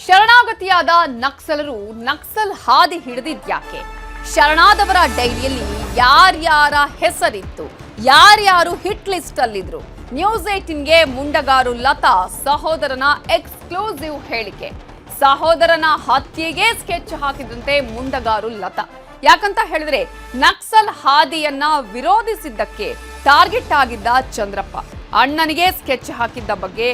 ಶರಣಾಗತಿಯಾದ ನಕ್ಸಲರು ನಕ್ಸಲ್ ಹಾದಿ ಹಿಡಿದಿದ್ಯಾಕೆ? ಶರಣಾದವರ ಡೈರಿಯಲ್ಲಿ ಯಾರ್ಯಾರ ಹೆಸರಿತ್ತು, ಯಾರ್ಯಾರು ಹಿಟ್ ಲಿಸ್ಟ್ ಅಲ್ಲಿದ್ರು? ನ್ಯೂಸ್ 18ಗೆ ಮುಂಡಗಾರು ಲತಾ ಸಹೋದರನ ಎಕ್ಸ್ಕ್ಲೂಸಿವ್ ಹೇಳಿಕೆ. ಸಹೋದರನ ಹತ್ಯೆಗೆ ಸ್ಕೆಚ್ ಹಾಕಿದಂತೆ ಮುಂಡಗಾರು ಲತಾ. ಯಾಕಂತ ಹೇಳಿದ್ರೆ ನಕ್ಸಲ್ ಹಾದಿಯನ್ನ ವಿರೋಧಿಸಿದ್ದಕ್ಕೆ ಟಾರ್ಗೆಟ್ ಆಗಿದ್ದ ಚಂದ್ರಪ್ಪ. ಅಣ್ಣನಿಗೆ ಸ್ಕೆಚ್ ಹಾಕಿದ್ದ ಬಗ್ಗೆ,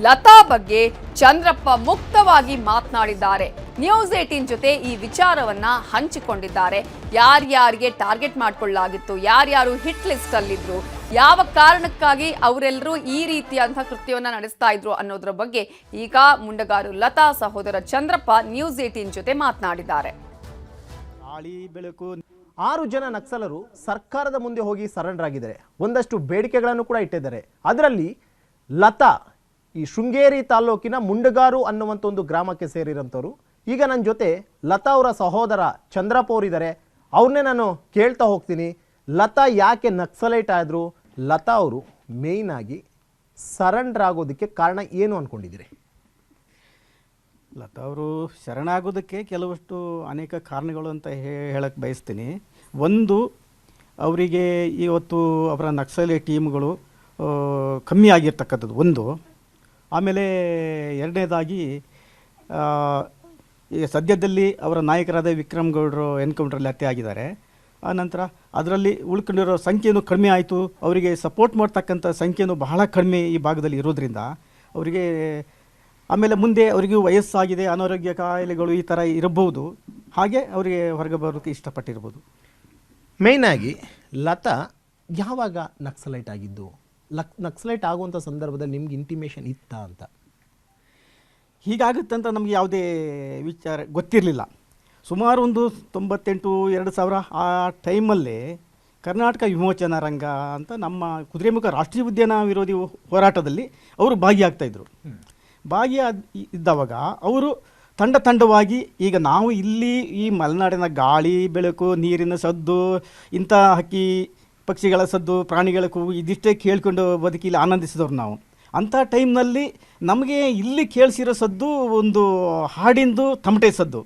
ಲತಾ ಬಗ್ಗೆ ಚಂದ್ರಪ್ಪ ಮುಕ್ತವಾಗಿ ಮಾತನಾಡಿದ್ದಾರೆ. ನ್ಯೂಸ್ 18 ಜೊತೆ ಈ ವಿಚಾರವನ್ನ ಹಂಚಿಕೊಂಡಿದ್ದಾರೆ. ಯಾರ್ಯಾರಿಗೆ ಟಾರ್ಗೆಟ್ ಮಾಡಿಕೊಳ್ಳಲಾಗಿತ್ತು, ಯಾರ್ಯಾರು ಹಿಟ್ ಲಿಸ್ಟ್ ಅಲ್ಲಿದ್ರು, ಯಾವ ಕಾರಣಕ್ಕಾಗಿ ಅವರೆಲ್ಲರೂ ಈ ರೀತಿಯಾದಂತಹ ಕೃತ್ಯವನ್ನ ನಡೆಸ್ತಾ ಇದ್ರು ಅನ್ನೋದ್ರ ಬಗ್ಗೆ ಈಗ ಮುಂಡಗಾರು ಲತಾ ಸಹೋದರ ಚಂದ್ರಪ್ಪ ನ್ಯೂಸ್ 18 ಜೊತೆ ಮಾತನಾಡಿದ್ದಾರೆ. ಬೆಳಕು 6 ಜನ ನಕ್ಸಲರು ಸರ್ಕಾರದ ಮುಂದೆ ಹೋಗಿ ಸರೆಂಡರ್ ಆಗಿದ್ದಾರೆ. ಒಂದಷ್ಟು ಬೇಡಿಕೆಗಳನ್ನು ಕೂಡ ಇಟ್ಟಿದ್ದಾರೆ. ಅದರಲ್ಲಿ ಲತಾ ಈ ಶೃಂಗೇರಿ ತಾಲೂಕಿನ ಮುಂಡಗಾರು ಅನ್ನುವಂಥ ಒಂದು ಗ್ರಾಮಕ್ಕೆ ಸೇರಿರೋಂಥವ್ರು. ಈಗ ನನ್ನ ಜೊತೆ ಲತಾ ಅವರ ಸಹೋದರ ಚಂದ್ರಪ್ಪ ಅವರಿದ್ದಾರೆ. ಅವ್ರನ್ನೇ ನಾನು ಕೇಳ್ತಾ ಹೋಗ್ತೀನಿ, ಲತಾ ಯಾಕೆ ನಕ್ಸಲೈಟ್ ಆದರು? ಲತಾ ಅವರು ಮೇಯ್ನ್ ಆಗಿ ಸರೆಂಡರ್ ಆಗೋದಕ್ಕೆ ಕಾರಣ ಏನು ಅಂದ್ಕೊಂಡಿದ್ದೀರಿ? ಲತಾ ಅವರು ಶರಣಾಗೋದಕ್ಕೆ ಕೆಲವಷ್ಟು ಅನೇಕ ಕಾರಣಗಳು ಅಂತ ಹೇಳಕ್ಕೆ ಬಯಸ್ತೀನಿ. ಒಂದು, ಅವರಿಗೆ ಇವತ್ತು ಅವರ ನಕ್ಸಲಿ ಟೀಮ್ಗಳು ಕಮ್ಮಿ ಆಗಿರ್ತಕ್ಕಂಥದ್ದು ಒಂದು. ಆಮೇಲೆ ಎರಡನೇದಾಗಿ ಈ ಸದ್ಯದಲ್ಲಿ ಅವರ ನಾಯಕರಾದ ವಿಕ್ರಮ್ ಗೌಡರು ಎನ್ಕೌಂಟ್ರಲ್ಲಿ ಹತ್ಯೆ ಆಗಿದ್ದಾರೆ. ಆನಂತರ ಅದರಲ್ಲಿ ಉಳ್ಕೊಂಡಿರೋ ಸಂಖ್ಯೆಯೂ ಕಡಿಮೆ ಆಯಿತು. ಅವರಿಗೆ ಸಪೋರ್ಟ್ ಮಾಡ್ತಕ್ಕಂಥ ಸಂಖ್ಯೆಯೂ ಬಹಳ ಕಡಿಮೆ ಈ ಭಾಗದಲ್ಲಿ ಇರೋದ್ರಿಂದ ಅವರಿಗೆ, ಆಮೇಲೆ ಮುಂದೆ ಅವರಿಗೂ ವಯಸ್ಸಾಗಿದೆ, ಅನಾರೋಗ್ಯ ಕಾಯಿಲೆಗಳು ಈ ಥರ ಇರಬಹುದು, ಹಾಗೆ ಅವರಿಗೆ ಹೊರಗೆ ಬರೋಕ್ಕೆ ಇಷ್ಟಪಟ್ಟಿರ್ಬೋದು. ಮೇಯ್ನಾಗಿ ಲತಾ ಯಾವಾಗ ನಕ್ಸಲೈಟ್ ಆಗಿದ್ದು? ನಕ್ಸಲೈಟ್ ಆಗುವಂಥ ಸಂದರ್ಭದಲ್ಲಿ ನಿಮ್ಗೆ ಇಂಟಿಮೇಷನ್ ಇತ್ತಾ ಅಂತ? ಹೀಗಾಗುತ್ತಂತ ನಮಗೆ ಯಾವುದೇ ವಿಚಾರ ಗೊತ್ತಿರಲಿಲ್ಲ. ಸುಮಾರು ಒಂದು 98-2000 ಆ ಟೈಮಲ್ಲಿ ಕರ್ನಾಟಕ ವಿಮೋಚನಾ ರಂಗ ಅಂತ ನಮ್ಮ ಕುದುರೆಮುಖ ರಾಷ್ಟ್ರೀಯ ಉದ್ಯಾನ ವಿರೋಧಿ ಹೋರಾಟದಲ್ಲಿ ಅವರು ಭಾಗಿಯಾಗ್ತಾಯಿದ್ರು. ಇದ್ದವಾಗ ಅವರು ತಂಡವಾಗಿ, ಈಗ ನಾವು ಇಲ್ಲಿ ಈ ಮಲೆನಾಡಿನ ಗಾಳಿ ಬೆಳಕು, ನೀರಿನ ಸದ್ದು, ಇಂಥ ಹಕ್ಕಿ ಪಕ್ಷಿಗಳ ಸದ್ದು, ಪ್ರಾಣಿಗಳ ಕೂಗು ಇದಿಷ್ಟೇ ಕೇಳ್ಕೊಂಡು ಬದುಕಿಲಿ ಆನಂದಿಸಿದವ್ರು ನಾವು. ಅಂಥ ಟೈಮ್ನಲ್ಲಿ ನಮಗೆ ಇಲ್ಲಿ ಕೇಳಿಸಿರೋ ಸದ್ದು ಒಂದು ಹಾಡಿಂದು ತಮಟೆ ಸದ್ದು.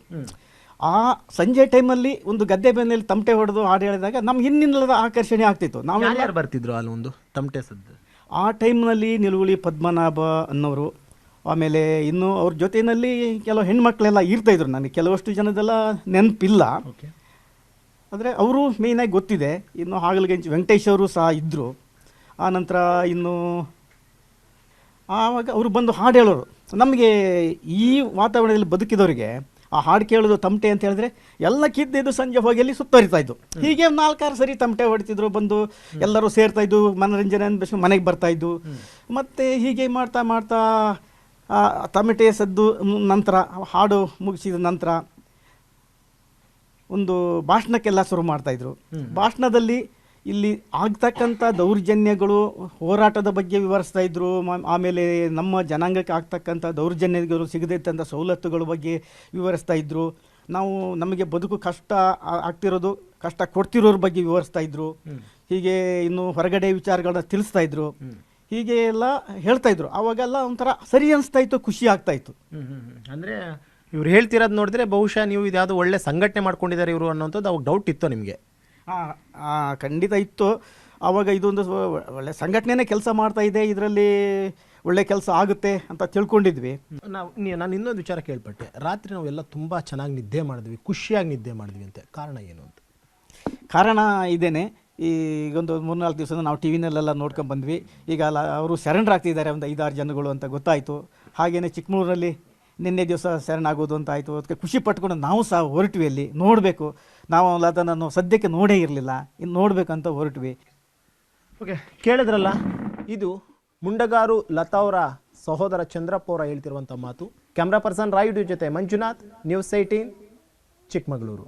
ಆ ಸಂಜೆ ಟೈಮಲ್ಲಿ ಒಂದು ಗದ್ದೆ ಬೆನ್ನಲ್ಲಿ ತಮಟೆ ಹೊಡೆದು ಹಾಡು ಹೇಳಿದಾಗ ನಮ್ಗೆ ಇನ್ನಿಲ್ಲದ ಆಕರ್ಷಣೆ ಆಗ್ತಿತ್ತು. ನಾವು ಯಾರು ಬರ್ತಿದ್ರು ಅಲ್ಲಿ ಒಂದು ತಮಟೆ ಸದ್ದು? ಆ ಟೈಮ್ನಲ್ಲಿ ನಿಲುಗುಳಿ ಪದ್ಮನಾಭ ಅನ್ನೋರು, ಆಮೇಲೆ ಇನ್ನು ಅವ್ರ ಜೊತೆಯಲ್ಲಿ ಕೆಲವು ಹೆಣ್ಮಕ್ಳೆಲ್ಲ ಇರ್ತಾಯಿದ್ರು. ನನಗೆ ಕೆಲವಷ್ಟು ಜನದೆಲ್ಲ ನೆನಪಿಲ್ಲ, ಆದರೆ ಅವರು ಮೇಯ್ನಾಗಿ ಗೊತ್ತಿದೆ. ಇನ್ನು ಹಾಗಲಗಂಜಿ ವೆಂಕಟೇಶ್ ಅವರು ಸಹ ಇದ್ದರು. ಆನಂತರ ಇನ್ನು ಆವಾಗ ಅವರು ಬಂದು ಹಾಡು ಹೇಳೋರು. ನಮಗೆ ಈ ವಾತಾವರಣದಲ್ಲಿ ಬದುಕಿದವರಿಗೆ ಆ ಹಾಡು ಕೇಳೋದು ತಮಟೆ ಅಂತ ಹೇಳಿದ್ರೆ ಎಲ್ಲ ಕಿದ್ದಿದ್ದು ಸಂಜೆ ಹೋಗಿ ಅಲ್ಲಿ ಸುತ್ತರಿತಾಯಿದ್ದು. ಹೀಗೆ 4-6 ಸರಿ ತಮಟೆ ಹೊಡಿತಿದ್ರು, ಬಂದು ಎಲ್ಲರೂ ಸೇರ್ತಾಯಿದ್ದು, ಮನೋರಂಜನೆ ಅನ್ಬೇಕು ಮನೆಗೆ ಬರ್ತಾಯಿದ್ದು. ಮತ್ತು ಹೀಗೆ ಮಾಡ್ತಾ ತಮಟೆ ಸದ್ದು ನಂತರ ಹಾಡು ಮುಗಿಸಿದ ನಂತರ ಒಂದು ಭಾಷಣಕ್ಕೆಲ್ಲ ಶುರು ಮಾಡ್ತಾಯಿದ್ರು. ಭಾಷಣದಲ್ಲಿ ಇಲ್ಲಿ ಆಗ್ತಕ್ಕಂಥ ದೌರ್ಜನ್ಯಗಳು, ಹೋರಾಟದ ಬಗ್ಗೆ ವಿವರಿಸ್ತಾ ಇದ್ರು. ಆಮೇಲೆ ನಮ್ಮ ಜನಾಂಗಕ್ಕೆ ಆಗ್ತಕ್ಕಂಥ ದೌರ್ಜನ್ಯಗಳು, ಸಿಗದಿದ್ದಂಥ ಸವಲತ್ತುಗಳ ಬಗ್ಗೆ ವಿವರಿಸ್ತಾ ಇದ್ರು. ನಮಗೆ ಬದುಕು ಕಷ್ಟ ಆಗ್ತಿರೋದು, ಕಷ್ಟ ಕೊಡ್ತಿರೋರ ಬಗ್ಗೆ ವಿವರಿಸ್ತಾ ಇದ್ರು. ಹೀಗೆ ಇನ್ನು ಹೊರಗಡೆ ವಿಚಾರಗಳನ್ನ ತಿಳಿಸ್ತಾ ಇದ್ರು. ಹೀಗೆ ಎಲ್ಲ ಹೇಳ್ತಾ ಇದ್ರು. ಅವಾಗೆಲ್ಲ ಒಂಥರ ಸರಿ ಅನಿಸ್ತಾ ಇತ್ತು, ಖುಷಿ ಆಗ್ತಾ ಇತ್ತು. ಅಂದರೆ ಇವ್ರು ಹೇಳ್ತಿರೋದು ನೋಡಿದ್ರೆ ಬಹುಶಃ ನೀವು ಇದ್ಯಾವುದು ಒಳ್ಳೆ ಸಂಘಟನೆ ಮಾಡ್ಕೊಂಡಿದ್ದಾರೆ ಇವರು ಅನ್ನೋಂಥದ್ದು ಅವಾಗ ಡೌಟ್ ಇತ್ತು ನಿಮಗೆ? ಖಂಡಿತ ಇತ್ತು. ಆವಾಗ ಇದೊಂದು ಒಳ್ಳೆ ಸಂಘಟನೆನೇ ಕೆಲಸ ಮಾಡ್ತಾ ಇದೆ, ಇದರಲ್ಲಿ ಒಳ್ಳೆ ಕೆಲಸ ಆಗುತ್ತೆ ಅಂತ ತಿಳ್ಕೊಂಡಿದ್ವಿ. ನಾನು ಇನ್ನೊಂದು ವಿಚಾರ ಕೇಳ್ಪಟ್ಟೆ, ರಾತ್ರಿ ನಾವೆಲ್ಲ ತುಂಬ ಚೆನ್ನಾಗಿ ನಿದ್ದೆ ಮಾಡಿದ್ವಿ, ಖುಷಿಯಾಗಿ ನಿದ್ದೆ ಮಾಡಿದ್ವಿ ಅಂತ. ಕಾರಣ ಏನು ಅಂತ? ಕಾರಣ ಇದೇನೆ. ಈಗೊಂದು 3-4 ದಿವಸ ನಾವು ಟಿ ವಿನಲ್ಲೆಲ್ಲ ನೋಡ್ಕೊಂಡು ಬಂದ್ವಿ. ಈಗ ಅವರು ಸರೆಂಡರ್ ಆಗ್ತಿದ್ದಾರೆ ಒಂದು 5-6 ಜನಗಳು ಅಂತ ಗೊತ್ತಾಯಿತು. ಹಾಗೆಯೇ ಚಿಕ್ಕಮಗಳೂರಲ್ಲಿ ನಿನ್ನೆ ದಿವಸ ಶರಣಾಗೋದು ಅಂತ ಆಯಿತು. ಅದಕ್ಕೆ ಖುಷಿ ಪಟ್ಕೊಂಡು ನಾವು ಸಹ ಹೊರಟ್ವಿ. ಅಲ್ಲಿ ನೋಡಬೇಕು, ನಾವು ಲತಾನನ್ನು ಸದ್ಯಕ್ಕೆ ನೋಡೇ ಇರಲಿಲ್ಲ, ಇನ್ನು ನೋಡಬೇಕಂತ ಹೊರಟ್ವಿ. ಓಕೆ, ಕೇಳಿದ್ರಲ್ಲ, ಇದು ಮುಂಡಗಾರು ಲತಾ ಅವರ ಸಹೋದರ ಚಂದ್ರಪ್ಪ ಅವರ ಹೇಳ್ತಿರುವಂಥ ಮಾತು. ಕ್ಯಾಮ್ರಾ ಪರ್ಸನ್ ರಾಯುಡು ಜೊತೆ ಮಂಜುನಾಥ್, ನ್ಯೂಸ್ 18 ಚಿಕ್ಕಮಗಳೂರು.